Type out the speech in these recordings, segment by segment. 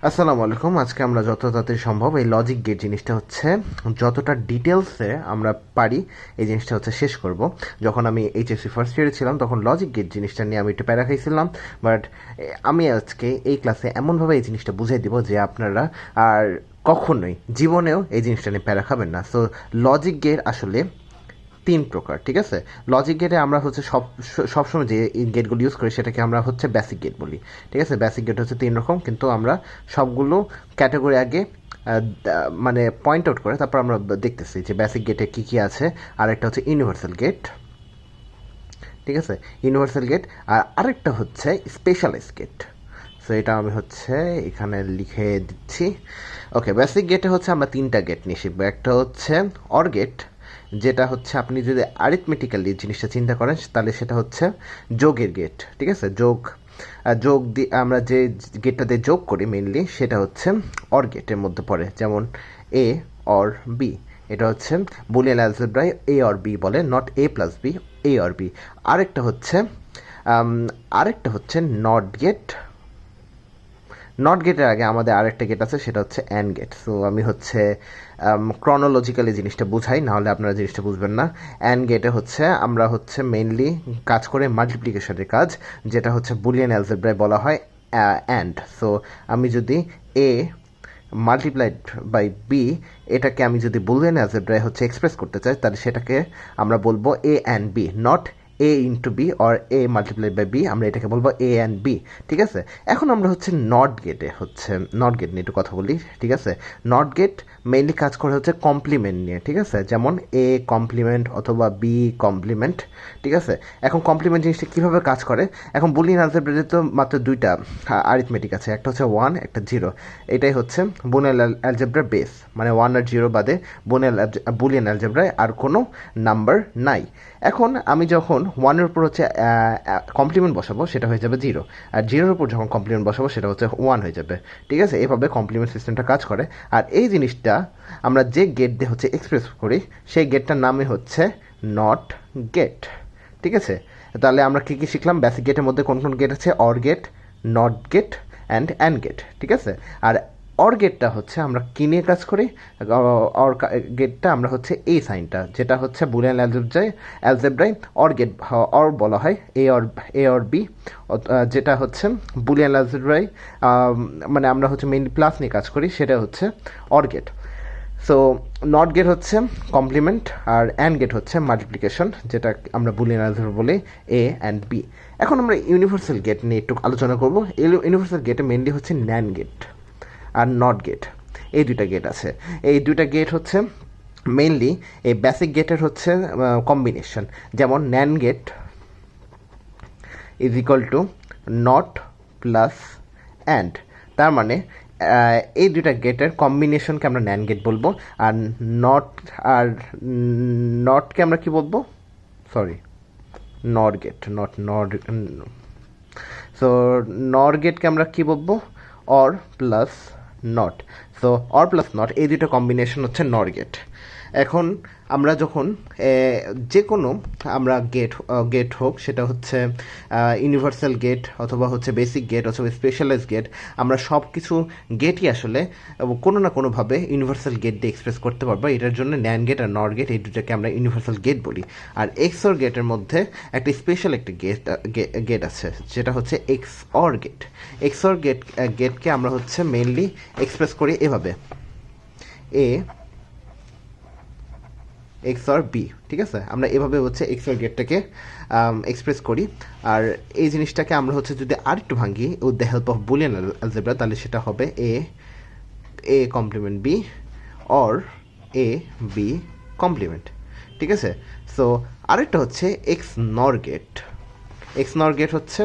আসসালামু আলাইকুম। আজকে আমরা যত তাড়াতাড়ি সম্ভব এই লজিক গেট জিনিসটা হচ্ছে যতটা ডিটেলসে আমরা পারি এই জিনিসটা হচ্ছে শেষ করব। যখন আমি এইচএসসি ফার্স্ট ইয়ারে ছিলাম তখন লজিক গেট জিনিসটা নিয়ে আমি একটু প্যারা খাইছিলাম, বাট আমি আজকে এই ক্লাসে এমনভাবে এই জিনিসটা বুঝাই দিব যে আপনারা আর কখনোই জীবনেও এই জিনিসটা নিয়ে প্যারা খাবেন না। সো লজিক গেট আসলে তিন প্রকার, ঠিক আছে? লজিক গেটে আমরা হচ্ছে সবসময় যে গেটগুলো ইউজ করি সেটাকে আমরা হচ্ছে বেসিক গেট বলি, ঠিক আছে? বেসিক গেট হচ্ছে তিন রকম, কিন্তু আমরা সবগুলো ক্যাটাগরি আগে মানে পয়েন্ট আউট করে তারপর আমরা দেখতেছি যে বেসিক গেটে কী কী আছে। আর একটা হচ্ছে ইউনিভার্সাল গেট, ঠিক আছে? Universal gate. আর আরেকটা হচ্ছে স্পেশালাইজ গেট। সো এটা আমি হচ্ছে এখানে লিখে দিচ্ছি। ওকে, বেসিক গেটে হচ্ছে আমরা তিনটা গেট নিয়ে শিখবো। একটা হচ্ছে অর গেট, যেটা হচ্ছে আপনি যদি আরিথমেটিক্যালি জিনিসটা চিন্তা করেন তাহলে সেটা হচ্ছে যোগের গেট, ঠিক আছে? যোগ দিয়ে আমরা যে গেটটাতে যোগ করি মেইনলি সেটা হচ্ছে অর গেটের মধ্যে পড়ে, যেমন এ অর বি। এটা হচ্ছে বুলিয়ান অ্যালজেব্রায় এ অর বি বলে, not A plus B, A or B. আরেকটা হচ্ছে আম, আরেকটা হচ্ছে নট গেট। নট গেটের আগে আমাদের আরেকটা গেট আছে, সেটা হচ্ছে অ্যান্ড গেট। সো আমি হচ্ছে ক্রনোলজিক্যালি জিনিসটা বুঝাই, নাহলে আপনারা জিনিসটা বুঝবেন না। অ্যান্ড গেটে হচ্ছে আমরা হচ্ছে মেইনলি কাজ করে মাল্টিপ্লিকেশনের কাজ, যেটা হচ্ছে বুলিয়ান অ্যালজেব্রায় বলা হয় অ্যান্ড। সো আমি যদি এ মাল্টিপ্লাইড বাই বি, এটাকে আমি যদি বুলিয়ান অ্যালজেব্রায় হচ্ছে এক্সপ্রেস করতে চাই তাহলে সেটাকে আমরা বলবো A and B, not A into B or A multiplied by B. আমরা এটাকে বলবো এ অ্যান্ড বি, ঠিক আছে? এখন আমরা হচ্ছে নট গেটে হচ্ছে নট গেট নিয়ে একটু কথা বলি, ঠিক আছে? নট গেট মেইনলি কাজ করে হচ্ছে কমপ্লিমেন্ট নিয়ে, ঠিক আছে? যেমন এ কমপ্লিমেন্ট অথবা বি কমপ্লিমেন্ট, ঠিক আছে? এখন কমপ্লিমেন্ট জিনিসটা কীভাবে কাজ করে? এখন বুলিয়ান অ্যালজেব্রাতে তো মাত্র দুইটা আরিথমেটিক আছে, একটা হচ্ছে 1, একটা 0। এটাই হচ্ছে বুলিয়ান অ্যালজেব্রার বেস, মানে 1 আর 0 বাদে বুলিয়ান অ্যালজেব্রায় আর কোনো নাম্বার নাই। এখন আমি যখন 1-এর উপর হচ্ছে কমপ্লিমেন্ট বসাবো সেটা হয়ে যাবে 0, আর 0-এর উপর যখন কমপ্লিমেন্ট বসাবো সেটা হচ্ছে 1 হয়ে যাবে, ঠিক আছে? এভাবে কমপ্লিমেন্ট সিস্টেমটা কাজ করে। আর এই জিনিসটা আমরা যে গেট দিয়ে হচ্ছে এক্সপ্রেস করি সেই গেটটার নামই হচ্ছে নট গেট, ঠিক আছে? তাহলে আমরা কী কী শিখলাম? বেসিক গেটের মধ্যে কোন কোন গেট আছে? Or gate, not gate and gate, ঠিক আছে? আর অর গেটটা হচ্ছে আমরা কি নিয়ে কাজ করি? অর গেটটা আমরা হচ্ছে এই সাইনটা, যেটা হচ্ছে বুলিয়ান অ্যালজেব্রায় অর গেট অর বলা হয়, এ অর বি। যেটা হচ্ছে বুলিয়ান অ্যালজেব্রায় মানে আমরা হচ্ছে মেইনলি প্লাস নিয়ে কাজ করি, সেটা হচ্ছে or gate. So not gate হচ্ছে কমপ্লিমেন্ট, আর অ্যান্ড গেট হচ্ছে মাল্টিপ্লিকেশন, যেটা আমরা বুলিয়ান অ্যালজেব্রা বলি এ অ্যান্ড বি। এখন আমরা ইউনিভার্সাল গেট নিয়ে একটু আলোচনা করব। ইউনিভার্সাল গেটে মেইনলি হচ্ছে ন্যান্ড গেট আর নট গেট, এই দুইটা গেট আছে। এই দুইটা গেট হচ্ছে মেইনলি এই বেসিক গেটের হচ্ছে কম্বিনেশন। যেমন NAND gate is equal to not plus and, তার মানে এই দুইটা গেটের কম্বিনেশনকে আমরা ন্যান্ড গেট বলবো। আর নট আর নটকে আমরা কি বলবো? সরি, নর গেট, নট নর। সো নর গেটকে আমরা কি বলবো? Or plus not. So or plus not এই দুটো কম্বিনেশন হচ্ছে নর গেট। এখন আমরা যখন যে কোনো আমরা গেট হোক, সেটা হচ্ছে ইউনিভার্সাল গেট অথবা হচ্ছে বেসিক গেট অথবা স্পেশালাইজ গেট, আমরা সব কিছু গেটই আসলে কোনো না কোনোভাবে ইউনিভার্সাল গেট দিয়ে এক্সপ্রেস করতে পারবো। এটার জন্য ন্যান্ড গেট আর নর গেট এই দুটাকে আমরা ইউনিভার্সাল গেট বলি। আর এক্সঅর গেটের মধ্যে একটা স্পেশাল একটা গেট আছে, যেটা হচ্ছে এক্সঅর গেট। এক্সঅর গেটকে আমরা হচ্ছে মেইনলি এক্সপ্রেস করি এভাবে, এ এক্স অর বি, ঠিক আছে? আমরা এভাবে হচ্ছে এক্স অর গেটটাকে এক্সপ্রেস করি। আর এই জিনিসটাকে আমরা হচ্ছে যদি আরেকটু ভাঙি with the help of Boolean algebra, তাহলে সেটা হবে A complement B or A B complement, ঠিক আছে? সো আরেকটা হচ্ছে XNOR gate. XNOR gate হচ্ছে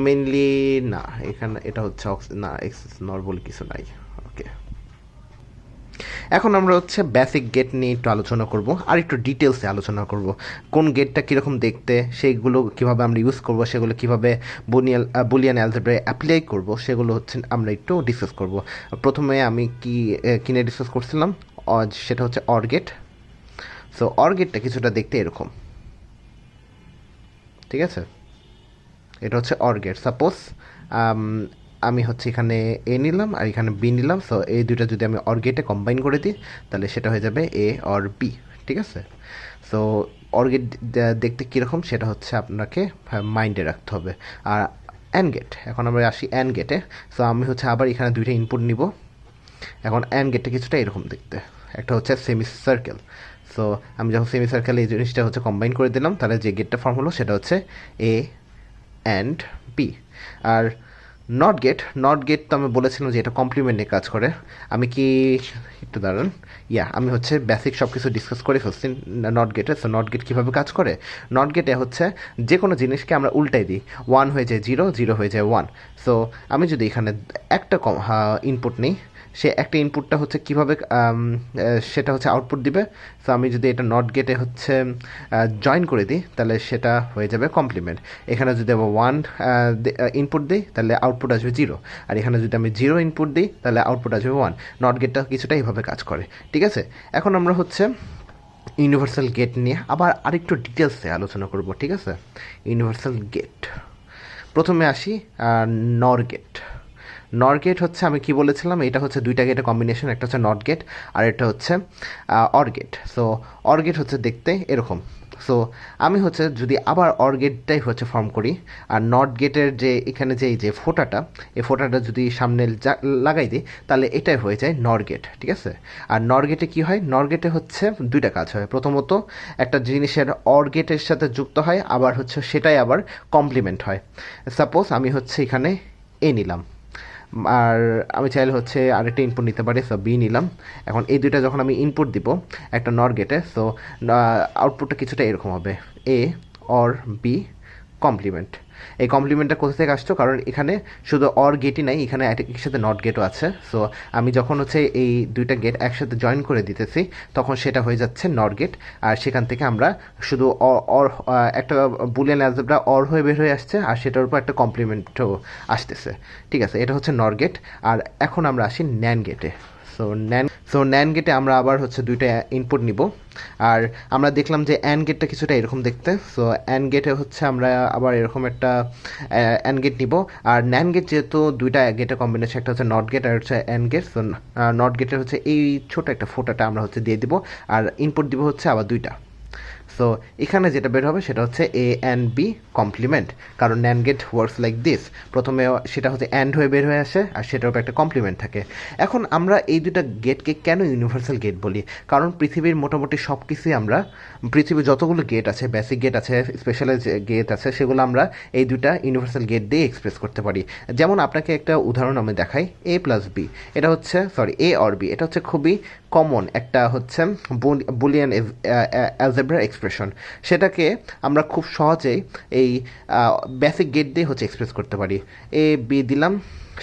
মেনলি, না এখানে এটা হচ্ছে না, এক্স নর বলে কিছু নাই। ওকে, এখন আমরা হচ্ছে বেসিক গেট নিয়ে একটু আলোচনা করব, আর একটু ডিটেলসে আলোচনা করব কোন গেটটা কীরকম দেখতে, সেইগুলো কীভাবে আমরা ইউজ করব, সেগুলো কীভাবে বুলিয়ান অ্যালজেব্রায় অ্যাপ্লাই করব, সেগুলো হচ্ছে আমরা একটু ডিসকাস করব। প্রথমে আমি কিনে ডিসকাস করছিলাম, সেটা হচ্ছে অর গেট। সো অর গেটটা কিছুটা দেখতে এরকম, ঠিক আছে? এটা হচ্ছে অর গেট। সাপোজ আমি হচ্ছে এখানে এ নিলাম আর এখানে বি নিলাম, সো এই দুইটা যদি আমি অর গেটে কম্বাইন করে দিই তাহলে সেটা হয়ে যাবে এ অর বি, ঠিক আছে। সো অর গেট দেখতে কীরকম সেটা হচ্ছে আপনাকে মাইন্ডে রাখতে হবে। আর অ্যান্ড গেট, এখন আমরা আসি অ্যান্ড গেটে। সো আমি হচ্ছে আবার এখানে দুইটা ইনপুট নিব। এখন অ্যান্ড গেটটা কিছুটা এরকম দেখতে, একটা হচ্ছে সেমি সার্কেল। সো আমি যখন সেমি সার্কেল এই জিনিসটা হচ্ছে কম্বাইন করে দিলাম তাহলে যে গেটটা ফর্ম হলো সেটা হচ্ছে এ অ্যান্ড বি। আর নট গেট তো আমি বলেছিলাম যে এটা কমপ্লিমেন্ট নিয়ে কাজ করে। আমি কি একটু দাঁড়ান, আমি হচ্ছে বেসিক সব কিছু ডিসকাস করে ফেলছি নট গেটে। সো নট গেট কীভাবে কাজ করে, নট গেটে হচ্ছে যে কোনো জিনিসকে আমরা উল্টাই দিই, 1 হয়ে যায় 0, 0 হয়ে যায় 1। সো আমি যদি এখানে একটা ইনপুট নিই, সে একটা ইনপুটটা হচ্ছে কীভাবে সেটা হচ্ছে আউটপুট দিবে। সো আমি যদি এটা নট গেটে হচ্ছে জয়েন করে দিই তাহলে সেটা হয়ে যাবে কমপ্লিমেন্ট। এখানে যদি আমি 1 ইনপুট দিই তাহলে আউটপুট আসবে 0, আর এখানে যদি আমি 0 ইনপুট দিই তাহলে আউটপুট আসবে 1। নট গেটটা কিছুটা এইভাবে কাজ করে, ঠিক আছে। এখন আমরা হচ্ছে ইউনিভার্সাল গেট নিয়ে আবার আরেকটু ডিটেলসে আলোচনা করব, ঠিক আছে। ইউনিভার্সাল গেট, প্রথমে আসি নর গেট। নর গেট হচ্ছে আমি কি বলেছিলাম, এটা হচ্ছে দুইটা গেটের কম্বিনেশন, একটা হচ্ছে নট গেট আর এটা হচ্ছে or gate. So or gate হচ্ছে দেখতে এরকম। সো আমি হচ্ছে যদি আবার অর গেটটাই হচ্ছে ফর্ম করি আর নট গেটের যে এখানে যে ফোঁটাটা, এই ফোঁটাটা যদি সামনে লাগাই দিই তাহলে এটাই হয়ে যায় নর গেট, ঠিক আছে। আর নর গেটে কী হয়, নর গেটে হচ্ছে দুইটা কাজ হয়। প্রথমত একটা জিনিসের অর গেটের সাথে যুক্ত হয়, আবার হচ্ছে সেটাই আবার কমপ্লিমেন্ট হয়। সাপোজ আমি হচ্ছে এখানে এ নিলাম আর আমি চাইলে হচ্ছে আরেকটা ইনপুট নিতে পারি, সো বি নিলাম। এখন এই দুইটা যখন আমি ইনপুট দিব একটা নর গেটে, সো আউটপুটটা কিছুটা এরকম হবে এ অর বি কমপ্লিমেন্ট। এই কমপ্লিমেন্টটা কোথা থেকে আসছো, কারণ এখানে শুধু অর গেটই নাই, এখানে একই সাথে নট গেটও আছে। সো আমি যখন হচ্ছে এই দুইটা গেট একসাথে জয়েন করে দিতেছি তখন সেটা হয়ে যাচ্ছে নট গেট, আর সেখান থেকে আমরা শুধু অর একটা বুলিয়ান অ্যালজেব্রা অর হয়ে বের হয়ে আসছে আর সেটার উপর একটা কমপ্লিমেন্টও আসতেছে, ঠিক আছে। এটা হচ্ছে নট গেট। আর এখন আমরা আসি ন্যান গেটে। সো ন্যান গেটে আমরা আবার হচ্ছে দুইটা ইনপুট নিব আর আমরা দেখলাম যে অ্যান্ড গেটটা কিছুটা এরকম দেখতে। সো অ্যান্ড গেটে হচ্ছে আমরা আবার এরকম একটা অ্যান্ড গেট নিব। আর ন্যান গেট যেহেতু দুইটা গেটের কম্বিনেশন, একটা হচ্ছে নট গেট আর হচ্ছে অ্যান্ড গেট। সো নট গেটের হচ্ছে এই ছোট একটা ফোঁটাটা আমরা হচ্ছে দিয়ে দিব আর ইনপুট দিব হচ্ছে আবার দুইটা। সো এখানে যেটা বের হবে সেটা হচ্ছে এ অ্যান্ড বি কমপ্লিমেন্ট, কারণ NAND gate works like this. প্রথমে সেটা হচ্ছে অ্যান্ড হয়ে বের হয়ে আসে আর সেটার উপর একটা কমপ্লিমেন্ট থাকে। এখন আমরা এই দুটা গেটকে কেন ইউনিভার্সাল গেট বলি, কারণ পৃথিবীর মোটামুটি সব কিছুই আমরা, পৃথিবীর যতগুলো গেট আছে, বেসিক গেট আছে, স্পেশালাইজ গেট আছে, সেগুলো আমরা এই দুটা ইউনিভার্সাল গেট দিয়ে এক্সপ্রেস করতে পারি। যেমন আপনাকে একটা উদাহরণ আমি দেখাই, এ প্লাস বি, এটা হচ্ছে এ অর বি, এটা হচ্ছে খুবই কমন একটা হচ্ছে বুলিয়ান অ্যালজেব্রা এক্সপ্রেশন। সেটাকে আমরা খুব সহজেই এই বেসিক গেট দিয়ে হচ্ছে এক্সপ্রেস করতে পারি। এ বি দিলাম,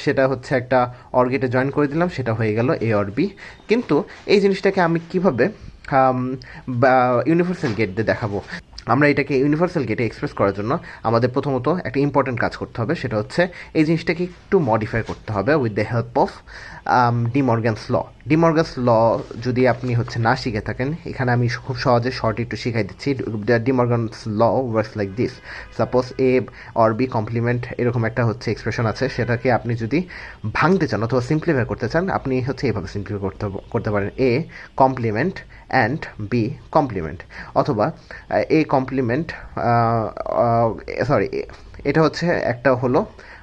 সেটা হচ্ছে একটা অর গেটে জয়েন করে দিলাম, সেটা হয়ে গেল এ অর বি। কিন্তু এই জিনিসটাকে আমি কিভাবে ইউনিভার্সাল গেট দিয়ে দেখাবো, আমরা এটাকে ইউনিভার্সাল গেটে এক্সপ্রেস করার জন্য আমাদের প্রথমত একটা ইম্পর্টেন্ট কাজ করতে হবে, সেটা হচ্ছে এই জিনিসটাকে একটু মডিফাই করতে হবে with the help of De Morgan's law. De Morgan's law যদি আপনি হচ্ছে না শিখে থাকেন, এখানে আমি খুব সহজে শর্ট একটু শিখাই দিচ্ছি। De Morgan's law works like this. Suppose A or B complement এরকম একটা হচ্ছে এক্সপ্রেশন আছে, সেটাকে আপনি যদি ভাঙতে চান অথবা সিম্পলিফাই করতে চান, আপনি হচ্ছে এভাবে সিম্পলিফাই করতে পারেন, A complement and B complement, অথবা এ কমপ্লিমেন্ট এটা হচ্ছে একটা হলো,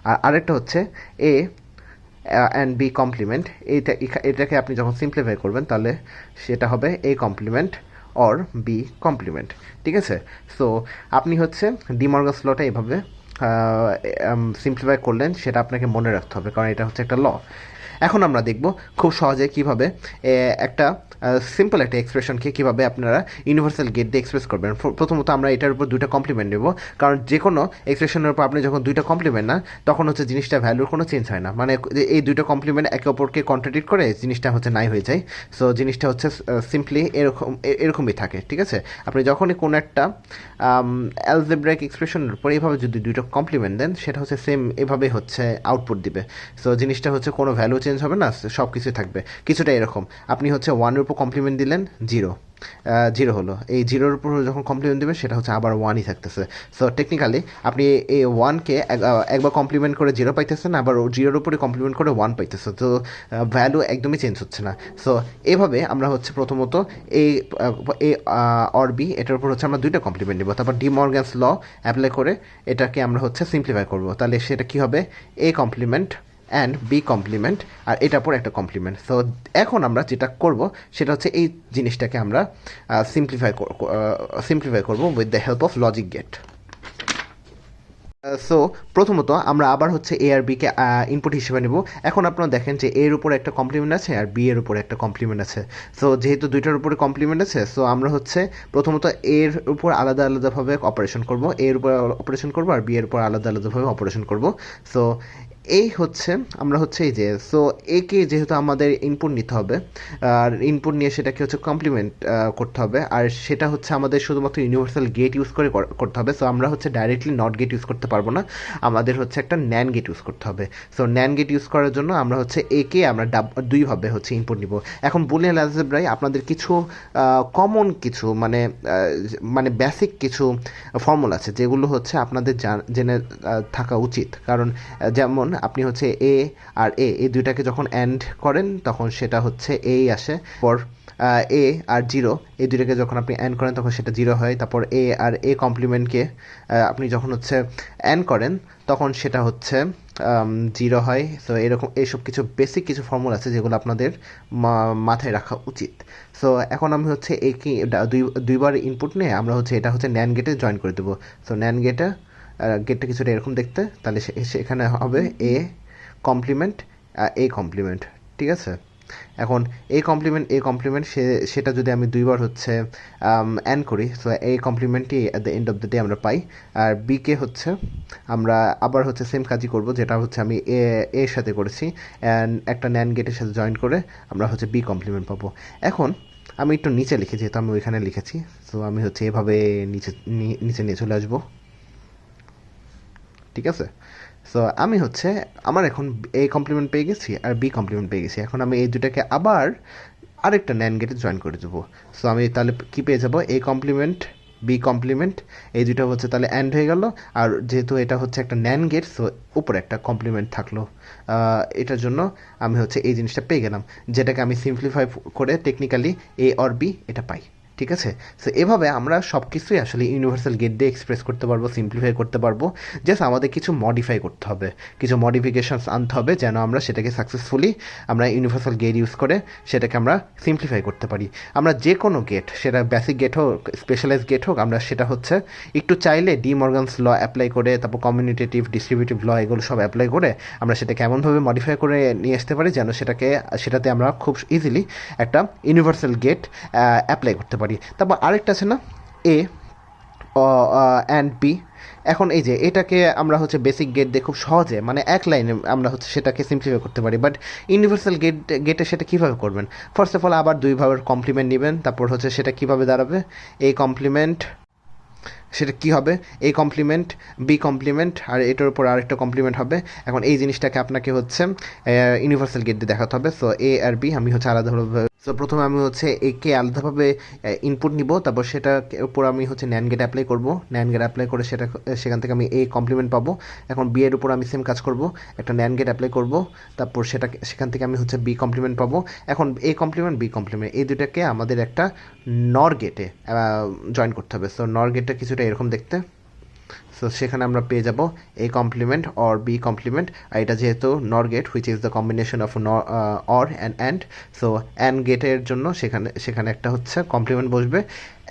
আর আরেকটা হচ্ছে এ অ্যান্ড বি কমপ্লিমেন্ট। এটাকে আপনি যখন সিম্পলিফাই করবেন তাহলে সেটা হবে A complement or B complement, ঠিক আছে। সো আপনি হচ্ছে ডি মর্গানস লটা এভাবে সিম্পলিফাই করলেন, সেটা আপনাকে মনে রাখতে হবে কারণ এটা হচ্ছে একটা ল। এখন আমরা দেখব খুব সহজে কিভাবে একটা সিম্পল একটা এক্সপ্রেশনকে কীভাবে আপনারা ইউনিভার্সাল গেট দিয়ে এক্সপ্রেস করবেন। প্রথমত আমরা এটার উপর দুইটা কমপ্লিমেন্ট নেব, কারণ যে কোনো এক্সপ্রেশনের উপর আপনি যখন দুইটা কমপ্লিমেন্ট না, তখন হচ্ছে জিনিসটা ভ্যালুর কোনো চেঞ্জ হয় না, মানে এই দুইটা কমপ্লিমেন্ট একে অপরকে কন্ট্রাডিক্ট করে জিনিসটা হচ্ছে নাই হয়ে যায়। সো জিনিসটা হচ্ছে সিম্পলি এরকমই থাকে, ঠিক আছে। আপনি যখনই কোনো একটা অ্যালজেব্রাইক এক্সপ্রেশনের উপর এইভাবে যদি দুইটা কমপ্লিমেন্ট দেন, সেটা হচ্ছে সেম এভাবে হচ্ছে আউটপুট দিবে। সো জিনিসটা হচ্ছে কোনো ভ্যালু চেঞ্জ হবে না, সব কিছু থাকবে কিছুটা এরকম। আপনি হচ্ছে 1-এর উপর কমপ্লিমেন্ট দিলেন 0, জিরো হলো, এই জিরোর উপর যখন কমপ্লিমেন্ট দেবে সেটা হচ্ছে আবার ওয়ানই থাকতেছে। সো টেকনিক্যালি আপনি এই ওয়ানকে একবার কমপ্লিমেন্ট করে জিরো পাইতেছেন, আবার জিরোর উপরে কমপ্লিমেন্ট করে ওয়ান পাইতেছে, তো ভ্যালু একদমই চেঞ্জ হচ্ছে না। সো এভাবে আমরা হচ্ছে প্রথমত এই এ অর বি এটার উপর হচ্ছে আমরা দুইটা কমপ্লিমেন্ট নেব, তারপর ডি মর্গ্যানস ল অ্যাপ্লাই করে এটাকে আমরা হচ্ছে সিম্পলিফাই করব। তাহলে সেটা কী হবে, A complement and B complement, আর এটার পর একটা কমপ্লিমেন্ট। সো এখন আমরা যেটা করব সেটা হচ্ছে এই জিনিসটাকে আমরা সিম্পলিফাই করব with the help of logic gate. So প্রথমত আমরা আবার হচ্ছে এ আর বিকে ইনপুট হিসেবে নেব। এখন আপনারা দেখেন যে এর উপরে একটা কমপ্লিমেন্ট আছে আর বি এর উপরে একটা কমপ্লিমেন্ট আছে। সো যেহেতু দুইটার উপরে কমপ্লিমেন্ট আছে, সো আমরা হচ্ছে প্রথমত এর উপর আলাদা আলাদাভাবে অপারেশন করব, এর উপর অপারেশন করব আর বি এর উপর আলাদা আলাদাভাবে অপারেশন করব। সো এই হচ্ছে আমরা হচ্ছে এই যে, সো একে যেহেতু আমাদের ইনপুট নিতে হবে, আর ইনপুট নিয়ে সেটাকে হচ্ছে কমপ্লিমেন্ট করতে হবে, আর সেটা হচ্ছে আমাদের শুধুমাত্র ইউনিভার্সাল গেট ইউজ করে করতে হবে। সো আমরা হচ্ছে ডাইরেক্টলি নট গেট ইউজ করতে পারবো না, আমাদের হচ্ছে একটা ন্যান গেট ইউজ করতে হবে। সো ন্যান গেট ইউজ করার জন্য আমরা হচ্ছে একে আমরা দুইভাবে হচ্ছে ইনপুট নিব। এখন বুলিয়ান অ্যালজেব্রায় আপনাদের কিছু কমন কিছু মানে বেসিক কিছু ফর্মুলা আছে যেগুলো হচ্ছে আপনাদের জেনে থাকা উচিত, কারণ যেমন আপনি হচ্ছে এ আর এই দুইটাকে যখন অ্যান্ড করেন তখন সেটা হচ্ছে এই আসে, পর এ আর জিরো এই দুইটাকে যখন আপনি অ্যান্ড করেন তখন সেটা জিরো হয়, তারপর এ আর এ কমপ্লিমেন্টকে আপনি যখন হচ্ছে অ্যান্ড করেন তখন সেটা হচ্ছে জিরো হয়। সো এরকম এইসব কিছু বেসিক কিছু ফর্মুলা আছে যেগুলো আপনাদের মাথায় রাখা উচিত। সো এখন আমি হচ্ছে একে দুইবার ইনপুট নিয়ে আমরা হচ্ছে এটা হচ্ছে ন্যান গেটে জয়েন করে দেবো। সো ন্যান গেটটা কিছুটা এরকম দেখতে, তাহলে সেখানে হবে এ কমপ্লিমেন্ট কমপ্লিমেন্ট, ঠিক আছে। এখন এ কমপ্লিমেন্ট সেটা যদি আমি দুইবার হচ্ছে অ্যান্ড করি, সো এই কমপ্লিমেন্টই at the end of the day আমরা পাই। আর বিকে হচ্ছে আমরা আবার হচ্ছে সেম কাজই করব, যেটা হচ্ছে আমি এর সাথে করেছি, অ্যান্ড একটা ন্যান গেটের সাথে জয়েন করে আমরা হচ্ছে বি কমপ্লিমেন্ট পাবো। এখন আমি একটু নিচে লিখি, যেহেতু আমি ওইখানে লিখেছি, সো আমি হচ্ছে এভাবে নিচে নিয়ে চলে আসবো, ঠিক আছে। সো আমি হচ্ছে আমার এখন এ কমপ্লিমেন্ট পেয়ে গেছি আর বি কমপ্লিমেন্ট পেয়ে গেছি। এখন আমি এই দুটাকে আবার আরেকটা ন্যান গেটে জয়েন করে দেবো। সো আমি তাহলে কী পেয়ে যাবো, এ কমপ্লিমেন্ট বি কমপ্লিমেন্ট, এই দুটো হচ্ছে তাহলে অ্যান্ড হয়ে গেল। আর যেহেতু এটা হচ্ছে একটা ন্যান গেট, সো উপরে একটা কমপ্লিমেন্ট থাকলো। এটার জন্য আমি হচ্ছে এই জিনিসটা পেয়ে গেলাম, যেটাকে আমি সিম্পলিফাই করে টেকনিক্যালি এ অর বি এটা পাই, ঠিক আছে। সো এভাবে আমরা সব কিছুই আসলে ইউনিভার্সাল গেট দিয়ে এক্সপ্রেস করতে পারবো, সিম্পলিফাই করতে পারবো। জাস্ট আমাদের কিছু মডিফাই করতে হবে, কিছু মডিফিকেশনস আনতে হবে যেন আমরা সেটাকে সাকসেসফুলি আমরা ইউনিভার্সাল গেট ইউজ করে সেটাকে আমরা সিম্পলিফাই করতে পারি। আমরা যে কোনো গেট, সেটা বেসিক গেট হোক, স্পেশালাইজ গেট হোক, আমরা সেটা হচ্ছে একটু চাইলে ডি মর্গানস ল অ্যাপ্লাই করে, তারপর কমিউনিটেটিভ ডিস্ট্রিবিউটিভ ল এগুলো সব অ্যাপ্লাই করে আমরা সেটাকে এমনভাবে মডিফাই করে নিয়ে আসতে পারি যেন সেটাতে আমরা খুব ইজিলি একটা ইউনিভার্সাল গেট অ্যাপ্লাই করতে পারি। তারপর আরেকটা আছে না, এ অ্যান্ড বি। এখন এই যে এটাকে আমরা হচ্ছে বেসিক গেট দিয়ে খুব সহজে মানে এক লাইনে আমরা হচ্ছে সেটাকে সিম্পলিফাই করতে পারি, বাট ইউনিভার্সাল গেটে সেটা কীভাবে করবেন? ফার্স্ট অফ অল আবার দুইভাবে কমপ্লিমেন্ট নেবেন, তারপর হচ্ছে সেটা কীভাবে দাঁড়াবে, এই কমপ্লিমেন্ট, সেটা কী হবে, এ কমপ্লিমেন্ট বি কমপ্লিমেন্ট, আর এটার উপর আরেকটা কমপ্লিমেন্ট হবে। এখন এই জিনিসটাকে আপনাকে হচ্ছে ইউনিভার্সাল গেট দিয়ে দেখাতে হবে। সো এ আর বি আমি হচ্ছে আলাদাভাবে, সো প্রথমে আমি হচ্ছে একে আলাদাভাবে ইনপুট নিব, তারপর সেটার উপর আমি হচ্ছে ন্যান গেট অ্যাপ্লাই করব, ন্যান গেট অ্যাপ্লাই করে সেখান থেকে আমি এ কমপ্লিমেন্ট পাবো। এখন বি এর উপর আমি সেম কাজ করব, একটা ন্যান গেট অ্যাপ্লাই করব, তারপর সেখান থেকে আমি হচ্ছে বি কমপ্লিমেন্ট পাবো। এখন এ কমপ্লিমেন্ট বি কমপ্লিমেন্ট এই দুটাকে আমাদের একটা নর গেটে জয়েন করতে হবে। সো নর গেটটা কিছুটা এরকম দেখতে। সো সেখানে আমরা পেয়ে যাব A complement or B complement, আর এটা যেহেতু nor gate which is the combination of or and, so and গেটের জন্য সেখানে একটা হচ্ছে কমপ্লিমেন্ট বসবে।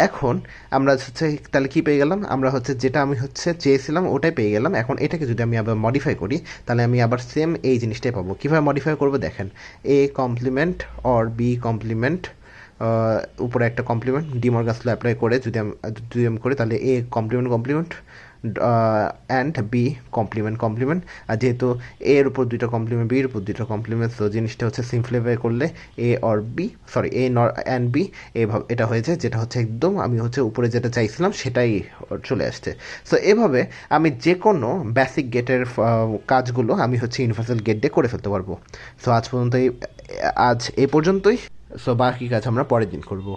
এখন আমরা হচ্ছে তাহলে কী পেয়ে গেলাম, আমরা হচ্ছে যেটা আমি হচ্ছে চেয়েছিলাম ওটাই পেয়ে গেলাম। এখন এটাকে যদি আমি আবার মডিফাই করি তাহলে আমি আবার সেম এই জিনিসটাই পাবো। কীভাবে মডিফাই করবো দেখেন, A complement or B complement, উপরে একটা complement De Morgan's law apply করে যদি আমি করি তাহলে A complement and B complement. আর যেহেতু এর উপর দুইটা কমপ্লিমেন্ট, বির উপর দুইটা কমপ্লিমেন্ট, তো জিনিসটা হচ্ছে সিম্পলিফাই করলে A or B A and B এইভাবে এটা হয়েছে, যেটা হচ্ছে একদম আমি হচ্ছে উপরে যেটা চাইছিলাম সেটাই চলে আসছে। সো এভাবে আমি যে কোনো বেসিক গেটের কাজগুলো আমি হচ্ছে ইউনিভার্সাল গেট দিয়ে করে ফেলতে পারবো। সো আজ এই পর্যন্তই। সো বাকি কাজ আমরা পরের দিন করবো।